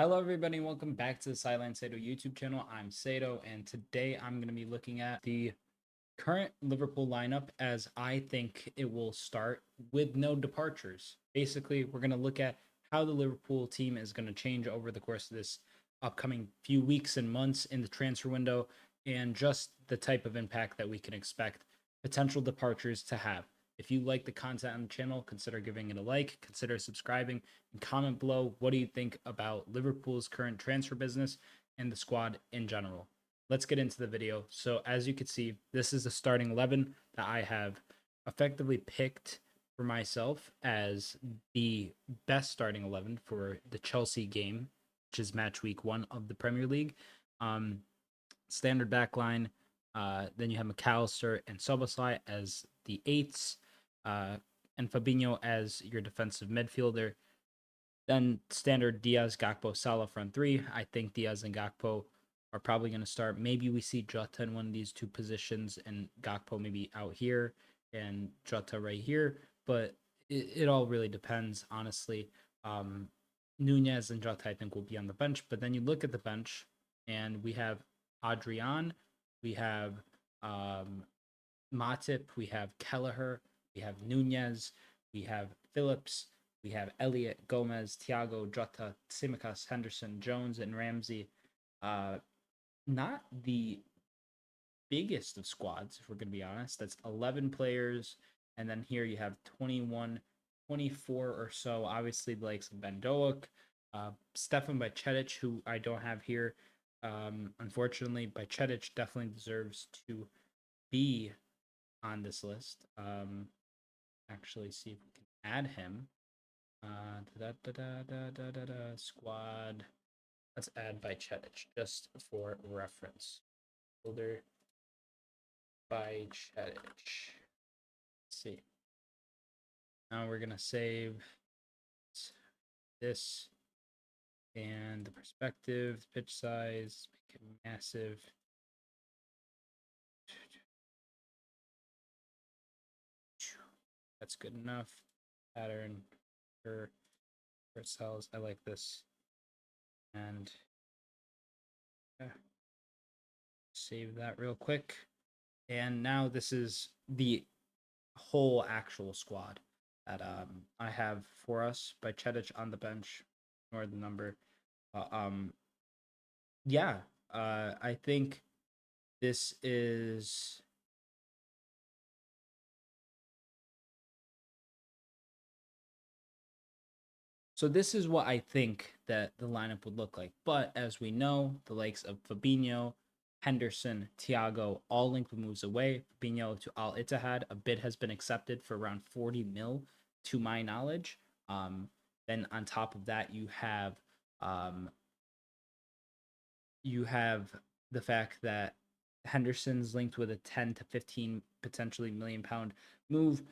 Hello, everybody, and welcome back to the Sideline Sato YouTube channel. I'm Sato, and today I'm going to be looking at the current Liverpool lineup as I think it will start with no departures. Basically, we're going to look at how the Liverpool team is going to change over the course of this upcoming few weeks and months in the transfer window and just the type of impact that we can expect potential departures to have. If you like the content on the channel, consider giving it a like, consider subscribing, and comment below what do you think about Liverpool's current transfer business and the squad in general. Let's get into the video. So as you can see, this is the starting 11 that I have effectively picked for myself as the best starting 11 for the Chelsea game, which is match week 1 of the Premier League. Standard back line. Then you have McAllister and Soboslai as the eights, and Fabinho as your defensive midfielder. Then standard Diaz, Gakpo, Salah front three. I think Diaz and Gakpo are probably going to start. Maybe we see Jota in one of these two positions and Gakpo maybe out here and Jota right here. But it all really depends, honestly. Nunez and Jota, I think, will be on the bench. But then you look at the bench and we have Adrian, we have Matip, we have Kelleher, we have Nunez, we have Phillips, we have Elliott, Gomez, Thiago, Jota, Tsimikas, Henderson, Jones, and Ramsey. Not the biggest of squads, if we're going to be honest. That's 11 players. And then here you have 21, 24 or so. Obviously, the likes of Ben Doak, Stefan Bajcetic, who I don't have here. Unfortunately, Bajcetic definitely deserves to be on this list. Actually, see if we can add him. Squad. Let's add Bajcetic just for reference. Folder Bajcetic. Let's see. Now we're gonna save this and the perspective, pitch size, make it massive. That's good enough. Pattern for cells. I like this. And yeah, save that real quick. And now this is the whole actual squad that I have for us. Bajcetic on the bench, or the number. Yeah, I think this is so this is what I think that the lineup would look like. But as we know, the likes of Fabinho, Henderson, Thiago, all linked with moves away. Fabinho to Al Ittihad. A bid has been accepted for around 40 mil, to my knowledge. Then on top of that, um, you have the fact that Henderson's linked with a 10 to 15 potentially £1 million move.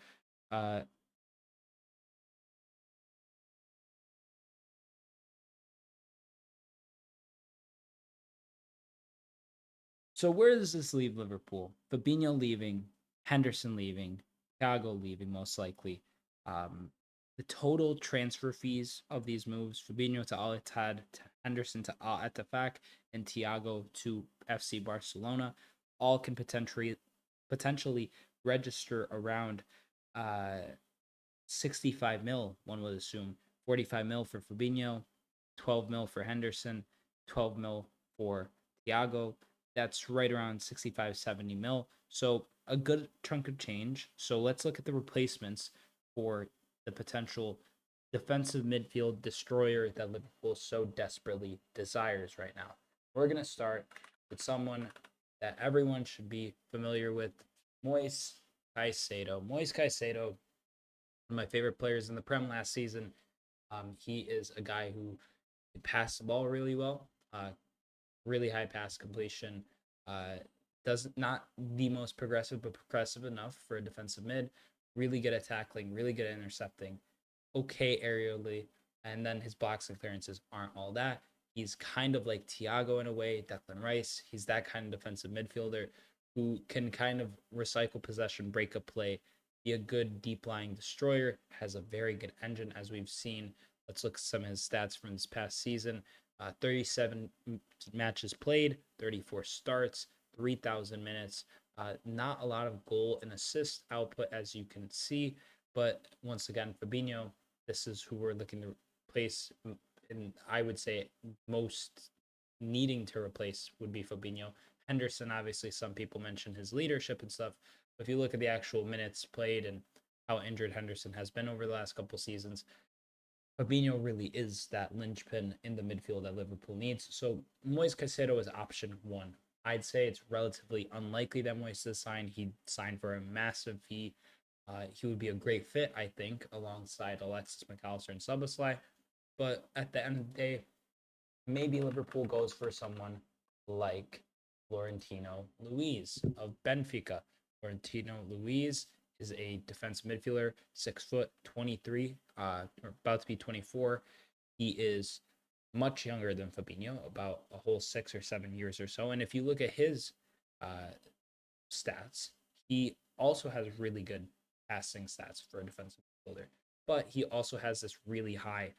So where does this leave Liverpool? Fabinho leaving, Henderson leaving, Thiago leaving most likely. The total transfer fees of these moves: Fabinho to Al Ittihad, to Henderson to Al Ettifaq, and Thiago to FC Barcelona, all can potentially register around 65 mil. One would assume 45 mil for Fabinho, 12 mil for Henderson, 12 mil for Thiago. That's right around 65, 70 mil. So a good chunk of change. So let's look at the replacements for the potential defensive midfield destroyer that Liverpool so desperately desires right now. We're going to start with someone that everyone should be familiar with, Moise Caicedo. Moise Caicedo, one of my favorite players in the Prem last season. He is a guy who can pass the ball really well, really high pass completion. Does not the most progressive, but progressive enough for a defensive mid. Really good at tackling, really good at intercepting, okay aerially, and then his blocks and clearances aren't all that. He's kind of like Thiago in a way, Declan Rice. He's that kind of defensive midfielder who can kind of recycle possession, break up play, be a good deep lying destroyer, has a very good engine, as we've seen. Let's look at some of his stats from this past season. 37 matches played, 34 starts, 3,000 minutes. Not a lot of goal and assist output, as you can see. But once again, Fabinho, this is who we're looking to replace. And I would say most needing to replace would be Fabinho. Henderson, obviously, some people mention his leadership and stuff. But if you look at the actual minutes played and how injured Henderson has been over the last couple seasons, Fabinho really is that linchpin in the midfield that Liverpool needs. So Moise Caicedo is option one. I'd say it's relatively unlikely that Moise is signed. He signed for a massive fee. He would be a great fit, I think, alongside Alexis McAllister and Szoboszlai. But at the end of the day, maybe Liverpool goes for someone like Florentino Luis of Benfica. Florentino Luis is a defensive midfielder, 6 foot 23, or about to be 24. He is much younger than Fabinho, about a whole 6 or 7 years or so. And if you look at his uh, stats, he also has really good passing stats for a defensive midfielder, but he also has this really high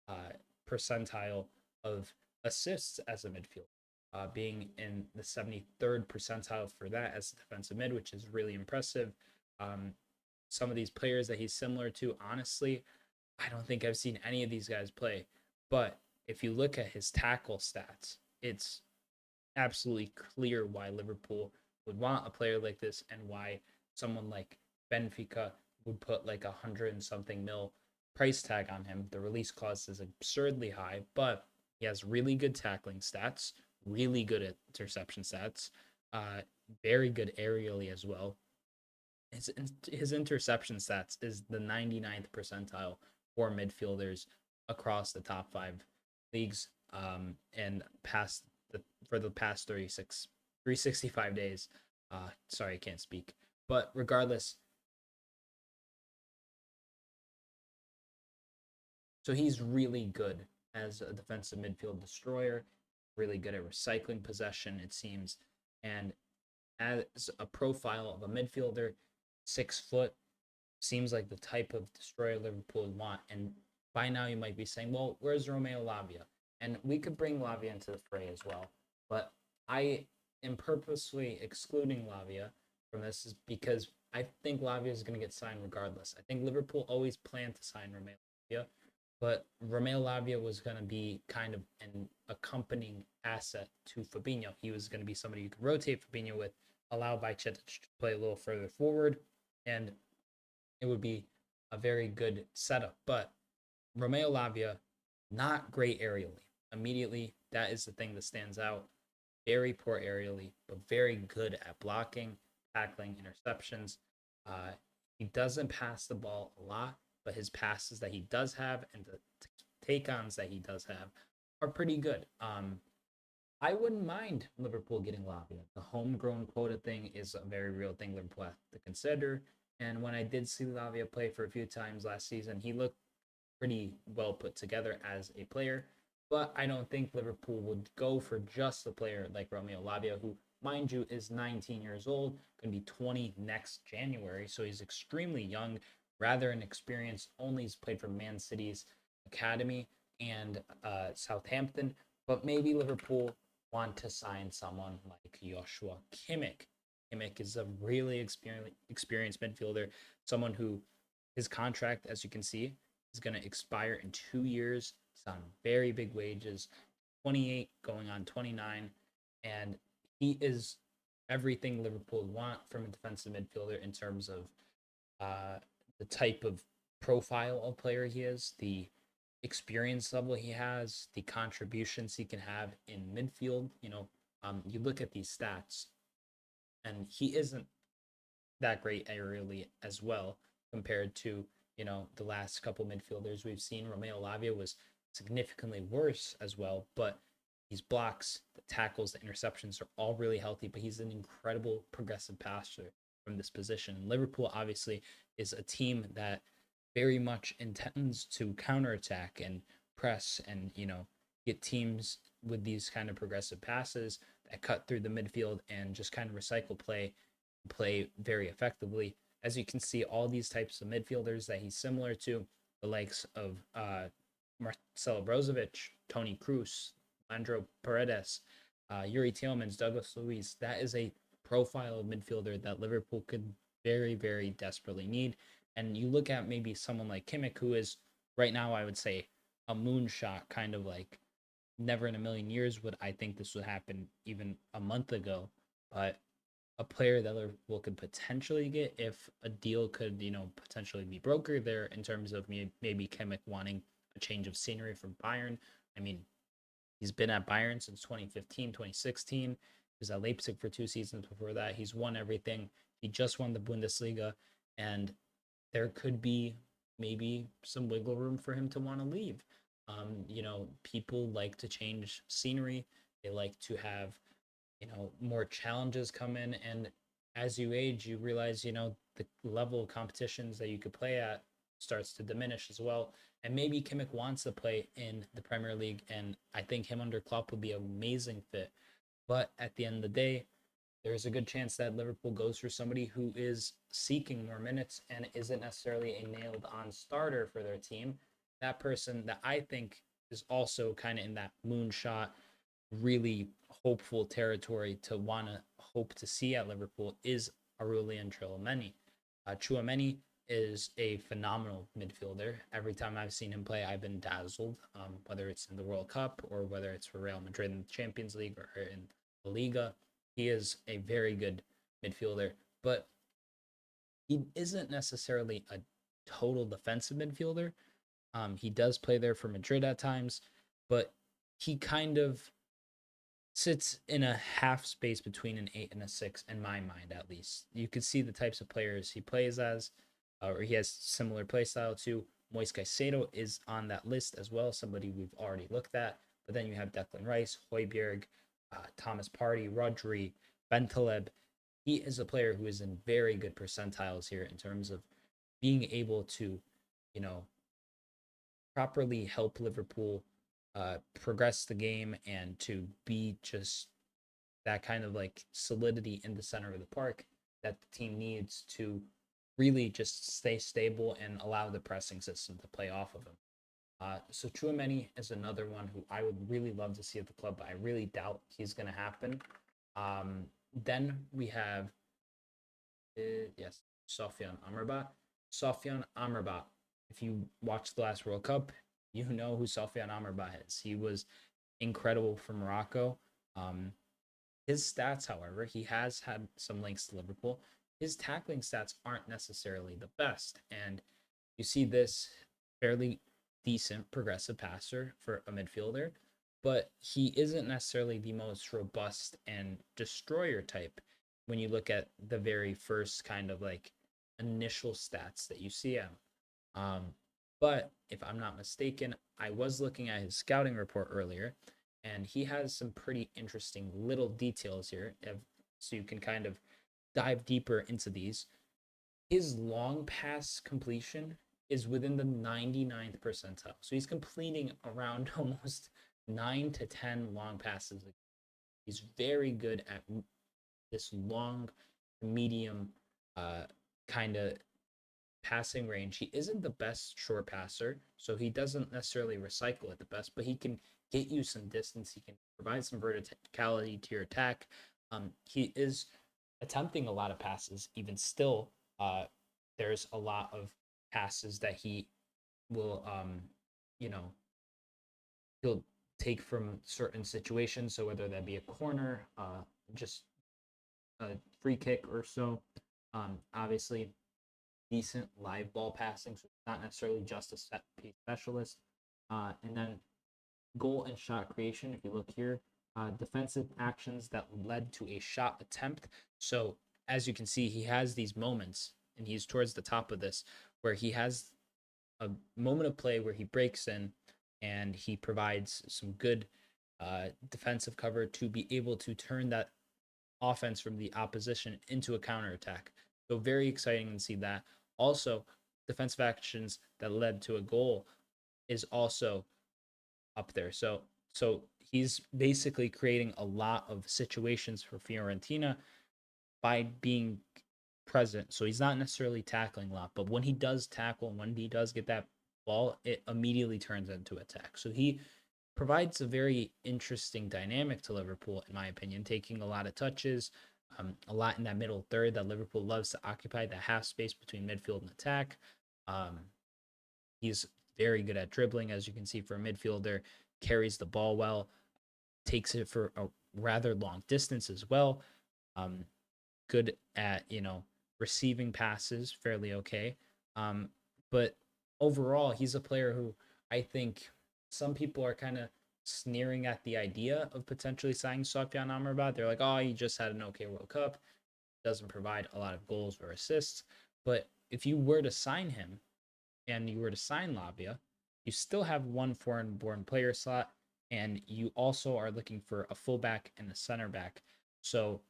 uh, percentile of assists as a midfielder, being in the 73rd percentile for that as a defensive mid, which is really impressive. Um, some of these players that he's similar to, honestly, I don't think I've seen any of these guys play. But if you look at his tackle stats, it's absolutely clear why Liverpool would want a player like this and why someone like Benfica would put like 100 and something mil price tag on him. The release clause is absurdly high, but he has really good tackling stats, really good interception stats, uh, very good aerially as well. His interception stats is the 99th percentile for midfielders across the top five leagues, and past the for the past 365 days. Sorry, I can't speak. But regardless, so he's really good as a defensive midfield destroyer, really good at recycling possession, it seems. And as a profile of a midfielder, 6 foot, seems like the type of destroyer Liverpool would want. And by now you might be saying, well, where's Romeo Lavia? And we could bring Lavia into the fray as well. But I am purposely excluding Lavia from this is because I think Lavia is going to get signed regardless. I think Liverpool always planned to sign Romeo Lavia, but Romeo Lavia was going to be kind of an accompanying asset to Fabinho. He was going to be somebody you could rotate Fabinho with, allow Bajcetic to play a little further forward, and it would be a very good setup. But Romeo Lavia, not great aerially. Immediately, that is the thing that stands out. Very poor aerially, but very good at blocking, tackling, interceptions. Uh, he doesn't pass the ball a lot, but his passes that he does have and the take-ons that he does have are pretty good. I wouldn't mind Liverpool getting Lavia. The homegrown quota thing is a very real thing Liverpool have to consider. And when I did see Lavia play for a few times last season, he looked pretty well put together as a player. But I don't think Liverpool would go for just a player like Romeo Lavia, who, mind you, is 19 years old, going to be 20 next January. So he's extremely young, rather inexperienced. Only he's played for Man City's academy and Southampton. But maybe Liverpool want to sign someone like Joshua Kimmich. Kimmich is a really experienced midfielder, someone who his contract, as you can see, is going to expire in 2 years. He's on very big wages, 28 going on 29, and he is everything Liverpool want from a defensive midfielder in terms of uh, the type of profile of player he is, the experience level he has, the contributions he can have in midfield. You look at these stats, and he isn't that great aerially as well compared to the last couple midfielders we've seen. Romeo Lavia was significantly worse as well, but these blocks, the tackles, the interceptions are all really healthy. But he's an incredible progressive passer from this position. Liverpool obviously is a team that very much intends to counterattack and press and get teams with these kind of progressive passes that cut through the midfield and just kind of recycle play very effectively. As you can see, all these types of midfielders that he's similar to, the likes of Marcelo Brozovic, Tony Kroos, Andro Paredes, Yuri Tillmans, Douglas Luiz. That is a profile of midfielder that Liverpool could very, very desperately need. And you look at maybe someone like Kimmich, who is right now, I would say, a moonshot, kind of like never in a million years would I think this would happen even a month ago. But a player that Liverpool could potentially get if a deal could, potentially be brokered there in terms of maybe Kimmich wanting a change of scenery from Bayern. I mean, he's been at Bayern since 2015, 2016. He was at Leipzig for 2 seasons before that. He's won everything. He just won the Bundesliga, and there could be maybe some wiggle room for him to want to leave. People like to change scenery. They like to have, more challenges come in. And as you age, you realize, the level of competitions that you could play at starts to diminish as well. And maybe Kimmich wants to play in the Premier League, and I think him under Klopp would be an amazing fit. But at the end of the day, there's a good chance that Liverpool goes for somebody who is seeking more minutes and isn't necessarily a nailed on starter for their team. That person that I think is also kind of in that moonshot, really hopeful territory to want to hope to see at Liverpool is Aurelien Tchouameni. Tchouameni is a phenomenal midfielder. Every time I've seen him play, I've been dazzled, whether it's in the World Cup or whether it's for Real Madrid in the Champions League or in La Liga. He is a very good midfielder, but he isn't necessarily a total defensive midfielder. He does play there for Madrid at times, but he kind of sits in a half space between an 8 and a 6, in my mind, at least. You could see the types of players he plays as, or he has similar play style to. Moise Caicedo is on that list as well, somebody we've already looked at. But then you have Declan Rice, Højbjerg, Thomas Partey, Rodri, Bentaleb. He is a player who is in very good percentiles here in terms of being able to, you know, properly help Liverpool progress the game and to be just that kind of like solidity in the center of the park that the team needs to really just stay stable and allow the pressing system to play off of him. So Chouameni is another one who I would really love to see at the club, but I really doubt he's going to happen. Then we have, yes, Sofian Amrabat. Sofian Amrabat. If you watched the last World Cup, you know who Sofian Amrabat is. He was incredible for Morocco. His stats, however, he has had some links to Liverpool. His tackling stats aren't necessarily the best. And you see this fairly decent progressive passer for a midfielder, but he isn't necessarily the most robust and destroyer type when you look at the very first kind of like initial stats that you see him. Um, but if I'm not mistaken, I was looking at his scouting report earlier, and he has some pretty interesting little details here. So you can kind of dive deeper into these. His long pass completion is within the 99th percentile. So he's completing around almost 9 to 10 long passes. He's very good at this long, medium kind of passing range. He isn't the best short passer, so he doesn't necessarily recycle it the best, but he can get you some distance. He can provide some verticality to your attack. He is attempting a lot of passes, even still. There's a lot of passes that he will, you know, he'll take from certain situations. So whether that be a corner, just a free kick or so, obviously decent live ball passing, so not necessarily just a set piece specialist. And then goal and shot creation. If you look here, defensive actions that led to a shot attempt. So as you can see, he has these moments, and he's towards the top of this, where he has a moment of play where he breaks in and he provides some good defensive cover to be able to turn that offense from the opposition into a counterattack. So very exciting to see that. Also, defensive actions that led to a goal is also up there. So he's basically creating a lot of situations for Fiorentina by being present. So he's not necessarily tackling a lot, but when he does tackle and when he does get that ball, it immediately turns into attack. So he provides a very interesting dynamic to Liverpool, in my opinion, taking a lot of touches, a lot in that middle third that Liverpool loves to occupy, that half space between midfield and attack. Um, he's very good at dribbling, as you can see for a midfielder, carries the ball well, takes it for a rather long distance as well. Um, good at, receiving passes, fairly okay. But overall, he's a player who I think some people are kind of sneering at the idea of potentially signing Sofyan Amrabat. They're like, oh, he just had an okay World Cup, doesn't provide a lot of goals or assists. But if you were to sign him and you were to sign Lavia, you still have one foreign born player slot, and you also are looking for a fullback and a center back. So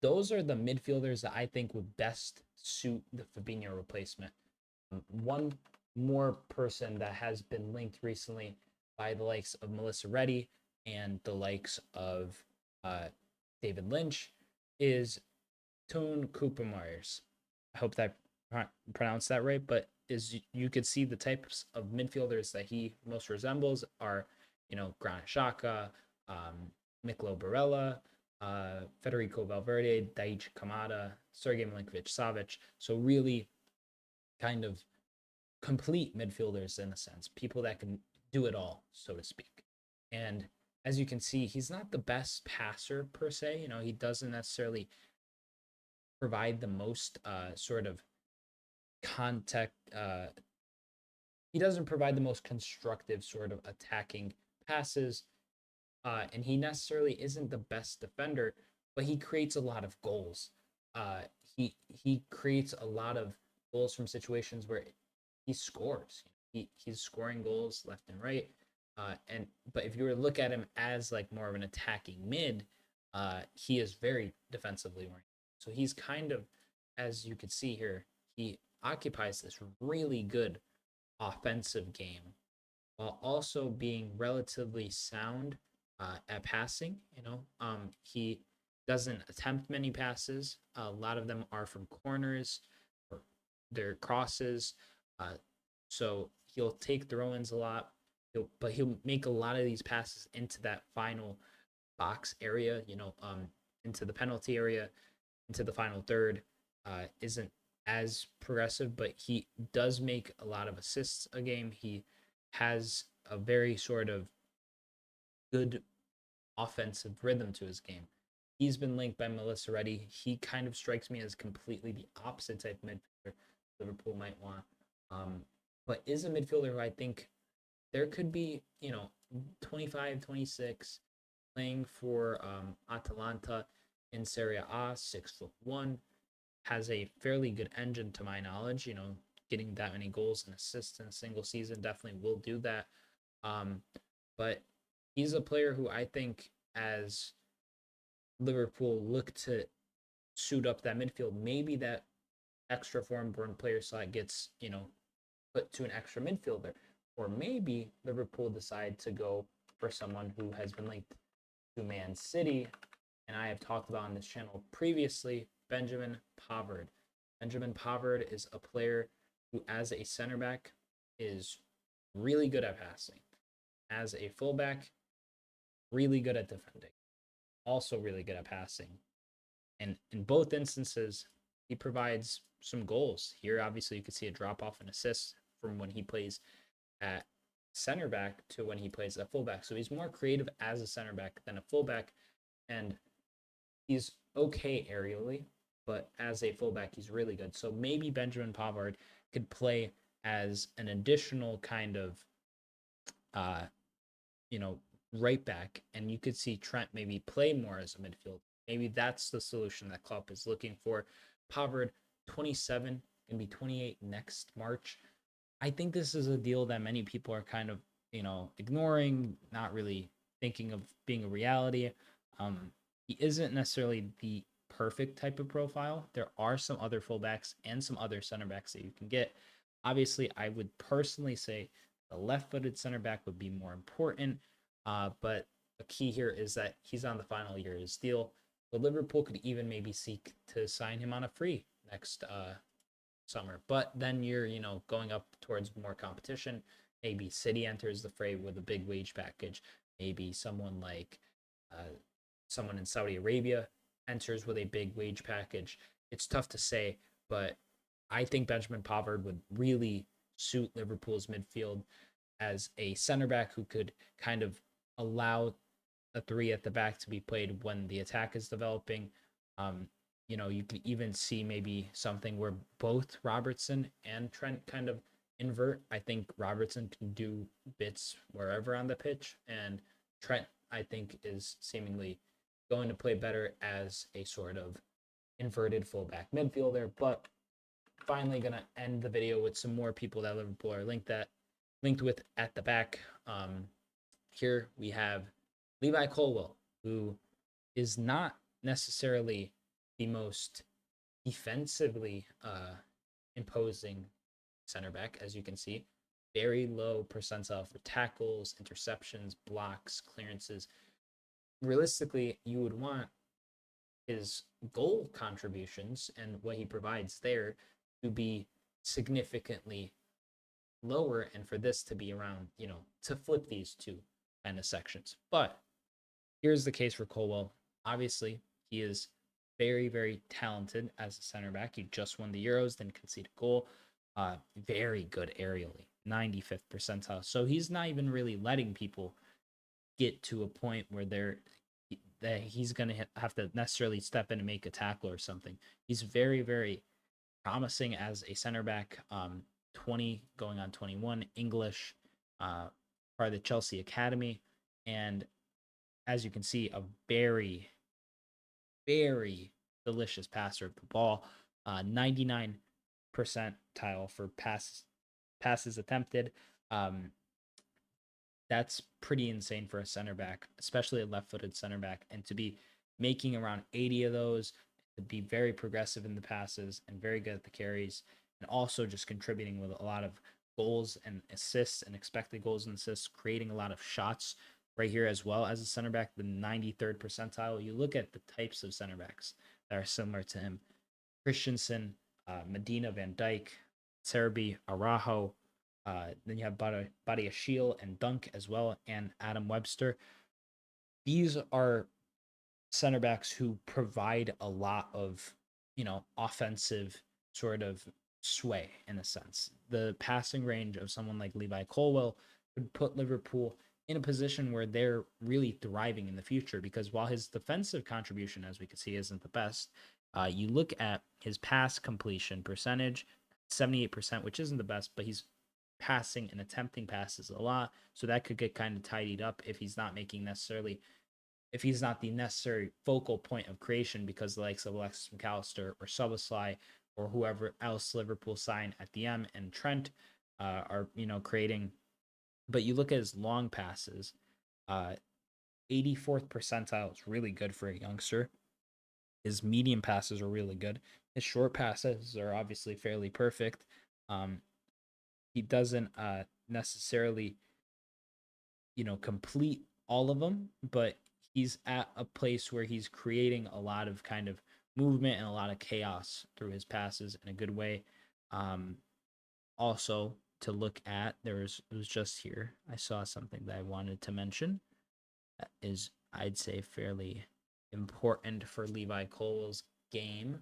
those are the midfielders that I think would best suit the Fabinho replacement. One more person that has been linked recently by the likes of Melissa Reddy and the likes of uh, David Lynch is Toon Cooper Myers. I hope that pronounced that right, but is you could see the types of midfielders that he most resembles are, Granit Xhaka, Miklo Barella, Federico Valverde, Daichi Kamada, Sergei Milinkovic-Savic. So really kind of complete midfielders in a sense, people that can do it all, so to speak. And as you can see, he's not the best passer per se. He doesn't necessarily provide the most sort of contact. He doesn't provide the most constructive sort of attacking passes, and he necessarily isn't the best defender, but he creates a lot of goals. He creates a lot of goals from situations where he scores. He's scoring goals left and right. But if you were to look at him as like more of an attacking mid, he is very defensively oriented. So he's kind of, as you could see here, he occupies this really good offensive game while also being relatively sound at passing. He doesn't attempt many passes. A lot of them are from corners or their crosses. Uh, so he'll take throw-ins a lot. But he'll make a lot of these passes into that final box area. Into the penalty area, into the final third. Isn't as progressive, but he does make a lot of assists a game. He has a very sort of good offensive rhythm to his game. He's been linked by Melissa Reddy. He kind of strikes me as completely the opposite type of midfielder Liverpool might want. But is a midfielder who I think there could be, 25, 26, playing for Atalanta in Serie A, 6'1", has a fairly good engine to my knowledge. Getting that many goals and assists in a single season definitely will do that. But he's a player who I think, as Liverpool look to suit up that midfield, maybe that extra foreign born player slot gets, put to an extra midfielder. Or maybe Liverpool decide to go for someone who has been linked to Man City, and I have talked about on this channel previously, Benjamin Pavard. Benjamin Pavard is a player who, as a center back, is really good at passing. As a fullback, really good at defending. Also really good at passing. And in both instances, he provides some goals. Here, obviously, you could see a drop off in assists from when he plays at center back to when he plays at fullback. So he's more creative as a center back than a fullback. And he's okay aerially, but as a fullback, he's really good. So maybe Benjamin Pavard could play as an additional kind of, uh, right back, and you could see Trent maybe play more as a midfield. Maybe that's the solution that Klopp is looking for. Pavard, 27, gonna be 28 next March. I think this is a deal that many people are kind of, ignoring, not really thinking of being a reality. He isn't necessarily the perfect type of profile. There are some other fullbacks and some other center backs that you can get. Obviously, I would personally say the left-footed center back would be more important. But a key here is that he's on the final year of his deal. But Liverpool could even maybe seek to sign him on a free next summer. But then you're, going up towards more competition. maybe City enters the fray with a big wage package. Maybe someone like someone in Saudi Arabia enters with a big wage package. It's tough to say, but I think Benjamin Pavard would really suit Liverpool's midfield as a center back who could kind of allow a three at the back to be played when the attack is developing. Um, you could even see maybe something where both Robertson and Trent kind of invert. I think Robertson can do bits wherever on the pitch, and Trent, I think, is seemingly going to play better as a sort of inverted fullback midfielder. But finally, gonna end the video with some more people that Liverpool are linked with at the back. Here we have Levi Colwill, who is not necessarily the most defensively imposing center back, as you can see. Very low percentile for tackles, interceptions, blocks, clearances. Realistically, you would want his goal contributions and what he provides there to be significantly lower, and for this to be around, to flip these two kind of sections. But here's the case for Colwell. Obviously, he is very, very talented as a center back. He just won the Euros, then conceded a goal. Very good aerially, 95th percentile. So he's not even really letting people get to a point where that he's going to have to necessarily step in and make a tackle or something. He's very, very promising as a center back. 20 going on 21, English, part of the Chelsea Academy, and as you can see, a very, very delicious passer of the ball. 99 percentile for passes attempted. That's pretty insane for a center back, especially a left-footed center back, and to be making around 80 of those, to be very progressive in the passes and very good at the carries, and also just contributing with a lot of goals and assists and expected goals and assists, creating a lot of shots right here as well as a center back, the 93rd percentile. You look at the types of center backs that are similar to him: Christensen, Medina, Van Dijk, Serbi, Araujo. Then you have Badiashile and Dunk as well, and Adam Webster. These are center backs who provide a lot of, offensive sort of sway in a sense. The passing range of someone like Levi Colwill would put Liverpool in a position where they're really thriving in the future, because while his defensive contribution, as we can see, isn't the best, you look at his pass completion percentage, 78%, which isn't the best, but he's passing and attempting passes a lot. So that could get kind of tidied up if he's not the necessary focal point of creation, because the likes of Alexis McAllister or Szoboszlai or whoever else Liverpool sign at the M and Trent are, creating. But you look at his long passes, 84th percentile is really good for a youngster. His medium passes are really good. His short passes are obviously fairly perfect. He doesn't necessarily, complete all of them, but he's at a place where he's creating a lot of kind of movement and a lot of chaos through his passes in a good way. Also, to look at, it was just here, I saw something that I wanted to mention that is, I'd say, fairly important for Levi Colwill's game.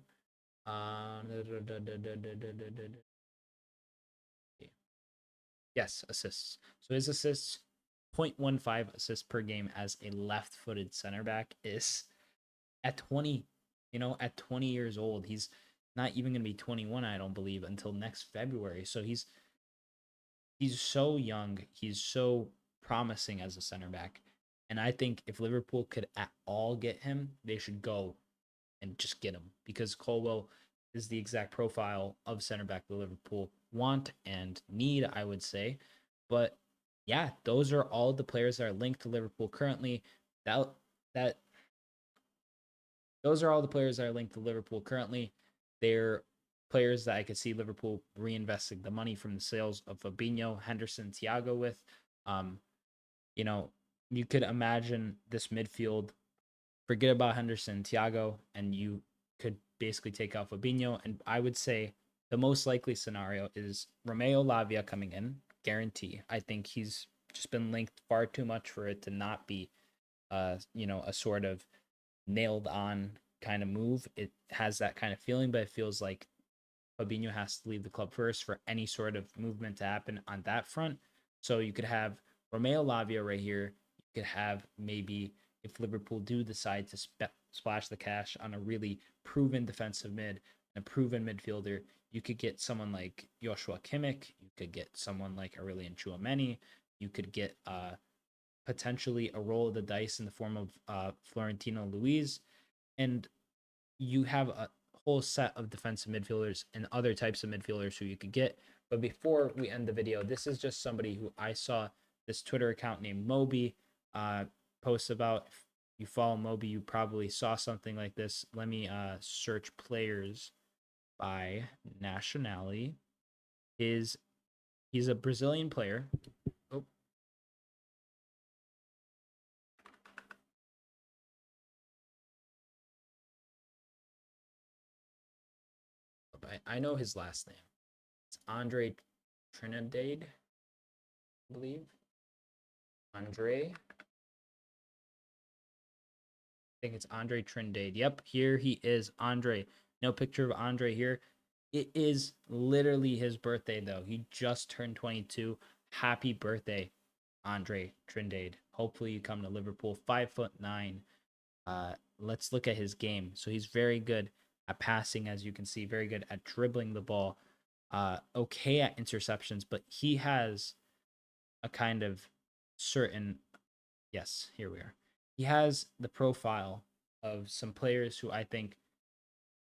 Yes, assists. So his assists, 0.15 assists per game as a left-footed center back is at 20, at 20 years old. He's not even going to be 21, I don't believe, until next February. So he's so young. He's so promising as a center back. And I think if Liverpool could at all get him, they should go and just get him, because Colwell is the exact profile of center back that Liverpool want and need, I would say. But yeah, those are all the players that are linked to Liverpool currently. That those are all the players that are linked to Liverpool currently. They're players that I could see Liverpool reinvesting the money from the sales of Fabinho, Henderson, Thiago with. You could imagine this midfield, forget about Henderson, Thiago, and you could basically take out Fabinho. And I would say the most likely scenario is Romeo Lavia coming in, guarantee. I think he's just been linked far too much for it to not be, a sort of nailed on kind of move. It has that kind of feeling, but it feels like Fabinho has to leave the club first for any sort of movement to happen on that front. So you could have Romeo Lavia right here. You could have maybe if Liverpool do decide to splash the cash on a really proven defensive mid and a proven midfielder, you could get someone like Joshua Kimmich. You could get someone like Aurelien Chouameni. You could get potentially a roll of the dice in the form of Florentino Luis. And you have a whole set of defensive midfielders and other types of midfielders who you could get. But before we end the video, this is just somebody who I saw this Twitter account named Moby post about. If you follow Moby, you probably saw something like this. Let me search players by nationality. He's a Brazilian player. Oh, I know his last name. It's Andre Trinidad, I believe. Andre. I think it's Andre Trinidad. Yep, here he is, Andre. No picture of Andre here. It is literally his birthday, though. He just turned 22. Happy birthday, Andre Trinidad. Hopefully, you come to Liverpool. 5'9". Let's look at his game. So he's very good at passing, as you can see. Very good at dribbling the ball. Okay at interceptions, but he has a kind of certain. Yes, here we are. He has the profile of some players who I think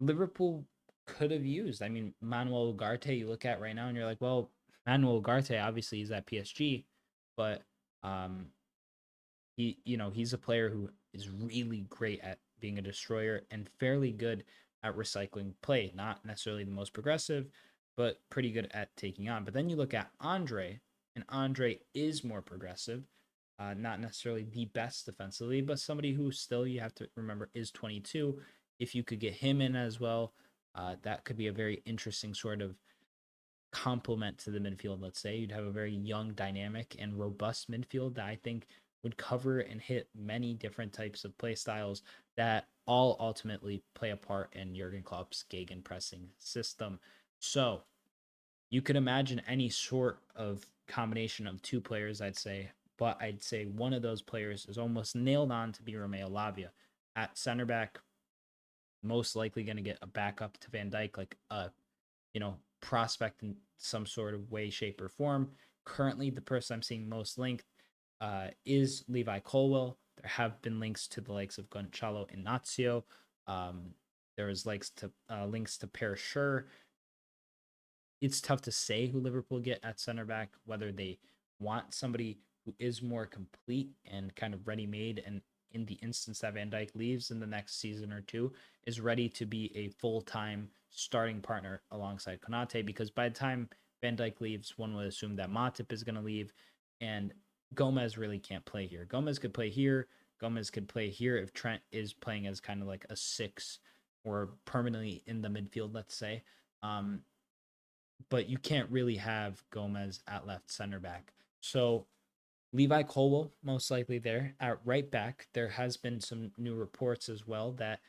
Liverpool could have used. I mean, Manuel Ugarte, you look at right now and you're like, well, Manuel Ugarte obviously is at PSG, but um, he's a player who is really great at being a destroyer and fairly good at recycling play. Not necessarily the most progressive, but pretty good at taking on. But then you look at Andre, and Andre is more progressive. Not necessarily the best defensively, but somebody who still, you have to remember, is 22. If you could get him in as well, that could be a very interesting sort of complement to the midfield. Let's say you'd have a very young, dynamic, and robust midfield that I think would cover and hit many different types of play styles that all ultimately play a part in Jurgen Klopp's gegenpressing system. So you could imagine any sort of combination of two players, I'd say, but I'd say one of those players is almost nailed on to be Romeo Lavia. At center back, most likely going to get a backup to Van Dijk, like a prospect in some sort of way, shape, or form. Currently, the person I'm seeing most linked is Levi Colwill. There have been links to the likes of Gonçalo Inacio. There was links to Per Schur. It's tough to say who Liverpool get at center back, whether they want somebody who is more complete and kind of ready made, and in the instance that Van Dijk leaves in the next season or two, is ready to be a full-time starting partner alongside Konate, because by the time Van Dijk leaves, one would assume that Matip is going to leave, and Gomez really can't play here. Gomez could play here. Gomez could play here if Trent is playing as kind of like a 6 or permanently in the midfield, let's say. But you can't really have Gomez at left center back. So Levi Colwill most likely there at right back. There has been some new reports as well that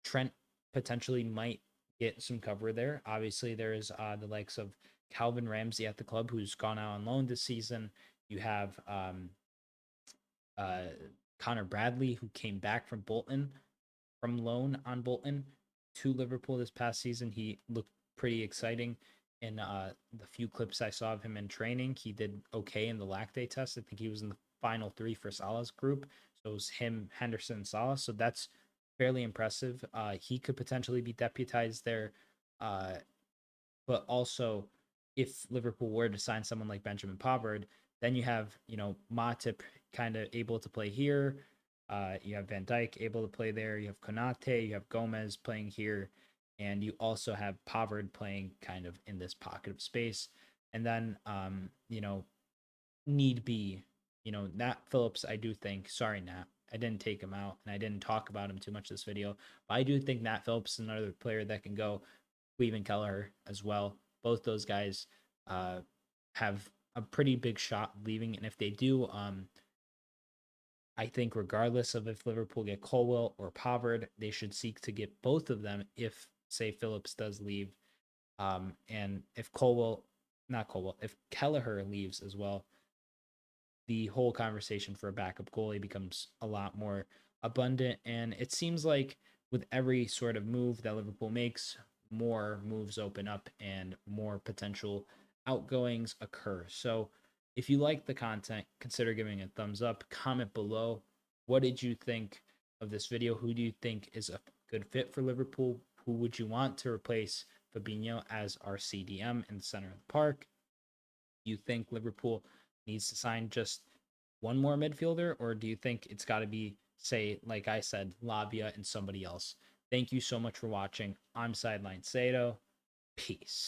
Trent potentially might get some cover there. Obviously, there is the likes of Calvin Ramsey at the club, who's gone out on loan this season. You have uh, Connor Bradley, who came back from Bolton, from loan on Bolton to Liverpool this past season. He looked pretty exciting in the few clips I saw of him in training. He did okay in the Lactate test. I think he was in the final three for Salah's group. So it was him, Henderson, and Salah. So that's fairly impressive. He could potentially be deputized there. But also, if Liverpool were to sign someone like Benjamin Pavard, then you have, Matip kind of able to play here. You have Van Dijk able to play there. You have Konate. You have Gomez playing here. And you also have Pavard playing kind of in this pocket of space. And then, need be, Nat Phillips, I do think, sorry, Nat, I didn't take him out and I didn't talk about him too much this video, but I do think Nat Phillips is another player that can go. Cleveland Kelleher as well. Both those guys have a pretty big shot leaving. And if they do, I think regardless of if Liverpool get Colwell or Pavard, they should seek to get both of them if, say, Phillips does leave. And if not Colwell, if Kelleher leaves as well, the whole conversation for a backup goalie becomes a lot more abundant. And it seems like with every sort of move that Liverpool makes, more moves open up and more potential outgoings occur. So if you like the content, consider giving it a thumbs up. Comment below. What did you think of this video? Who do you think is a good fit for Liverpool? Who would you want to replace Fabinho as our CDM in the center of the park? You think Liverpool needs to sign just one more midfielder, or do you think it's got to be, say, like I said, Lavia and somebody else? Thank you so much for watching. I'm Sideline Sato. Peace.